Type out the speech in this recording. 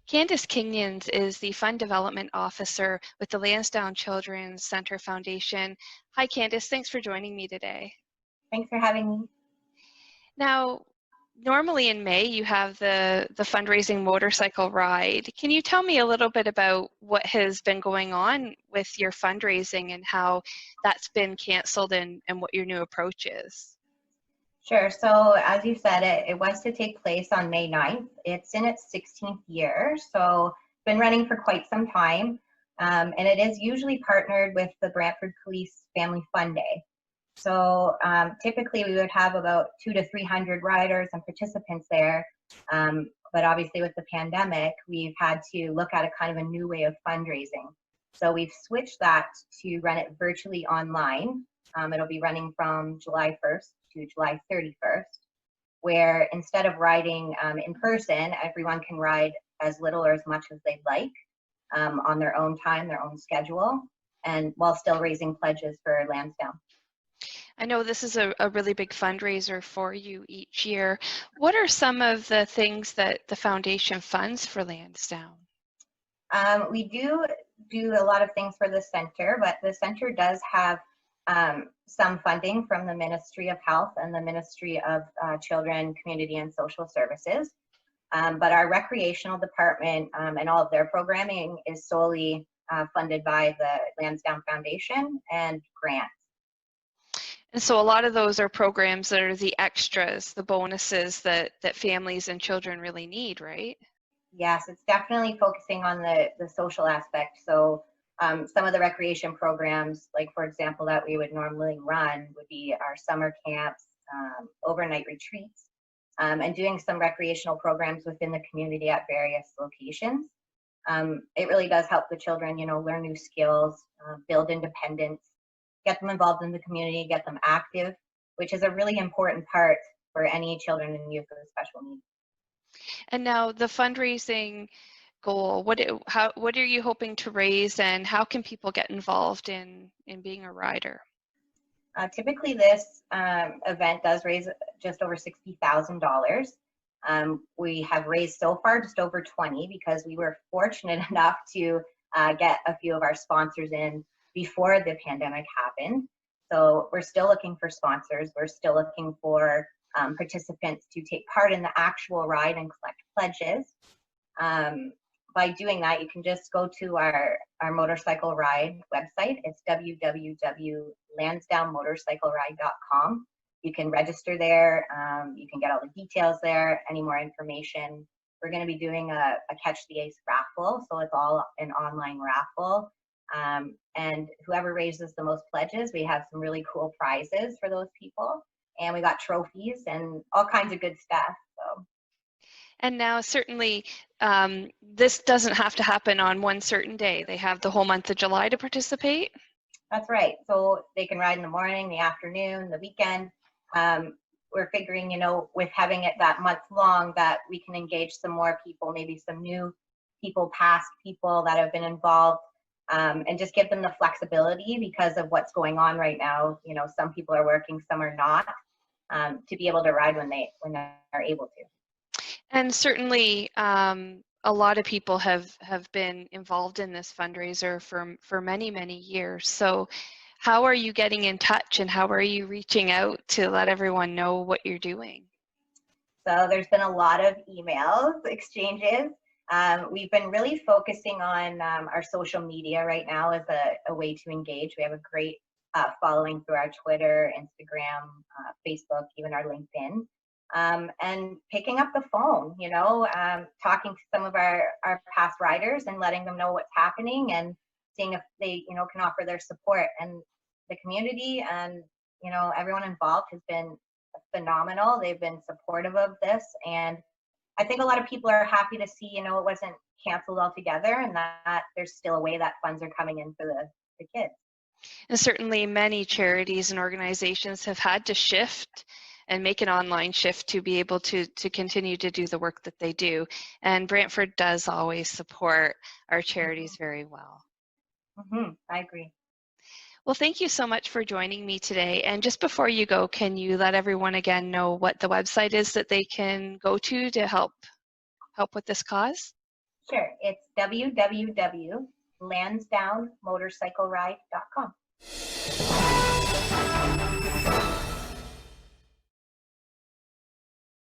Candace Kingyens is the Fund Development Officer with the Lansdowne Children's Center Foundation. Hi Candace, thanks for joining me today. Thanks for having me. Now, normally in May you have the fundraising motorcycle ride. Can you tell me a little bit about what has been going on with your fundraising and how that's been canceled and what your new approach is? Sure. So as you said, it was to take place on May 9th. It's in its 16th year, so it's been running for quite some time. And it is usually partnered with the Brantford Police Family Fun Day. So typically we would have about 200 to 300 riders and participants there. But obviously with the pandemic, we've had to look at a kind of a new way of fundraising. So we've switched that to run it virtually online. It'll be running from July 1st to July 31st, where instead of riding in person, everyone can ride as little or as much as they'd like on their own time, their own schedule, and while still raising pledges for Lansdowne. I know this is a really big fundraiser for you each year. What are some of the things that the foundation funds for Lansdowne? We do a lot of things for the center, but the center does have some funding from the Ministry of Health and the Ministry of Children, Community and Social Services. But our recreational department and all of their programming is solely funded by the Lansdowne Foundation and Grant. And so a lot of those are programs that are the extras, the bonuses that families and children really need, right? Yes, it's definitely focusing on the social aspect. So some of the recreation programs, like for example, that we would normally run would be our summer camps, overnight retreats, and doing some recreational programs within the community at various locations. It really does help the children, learn new skills, build independence, get them involved in the community, get them active, which is a really important part for any children and youth with special needs. And now the fundraising goal, what are you hoping to raise and how can people get involved in being a rider? Typically this event does raise just over $60,000. We have raised so far just over 20 because we were fortunate enough to get a few of our sponsors in before the pandemic happened. So we're still looking for sponsors. We're still looking for participants to take part in the actual ride and collect pledges. By doing that, you can just go to our motorcycle ride website. It's www.lansdownemotorcycleride.com. You can register there. You can get all the details there, any more information. We're going to be doing a Catch the Ace raffle, so it's all an online raffle. And whoever raises the most pledges, we have some really cool prizes for those people. And we got trophies and all kinds of good stuff. So. And now certainly this doesn't have to happen on one certain day. They have the whole month of July to participate? That's right. So they can ride in the morning, the afternoon, the weekend. We're figuring, with having it that month long, that we can engage some more people, maybe some new people, past people that have been involved, and just give them the flexibility because of what's going on right now. Some people are working, some are not, to be able to ride when they're able to. And certainly a lot of people have been involved in this fundraiser for many, many years. So how are you getting in touch and how are you reaching out to let everyone know what you're doing? So there's been a lot of emails exchanges. We've been really focusing on our social media right now as a way to engage. We have a great following through our Twitter, Instagram, Facebook, even our LinkedIn. And picking up the phone, talking to some of our past riders and letting them know what's happening and seeing if they, can offer their support. And the community and, everyone involved has been phenomenal. They've been supportive of this. And I think a lot of people are happy to see, it wasn't canceled altogether and that there's still a way that funds are coming in for the kids. And certainly many charities and organizations have had to shift and make an online shift to be able to continue to do the work that they do. And Brantford does always support our charities very well. I agree. Well, thank you so much for joining me today. And just before you go, can you let everyone again know what the website is that they can go to help with this cause? Sure. It's www.lansdownemotorcycleride.com.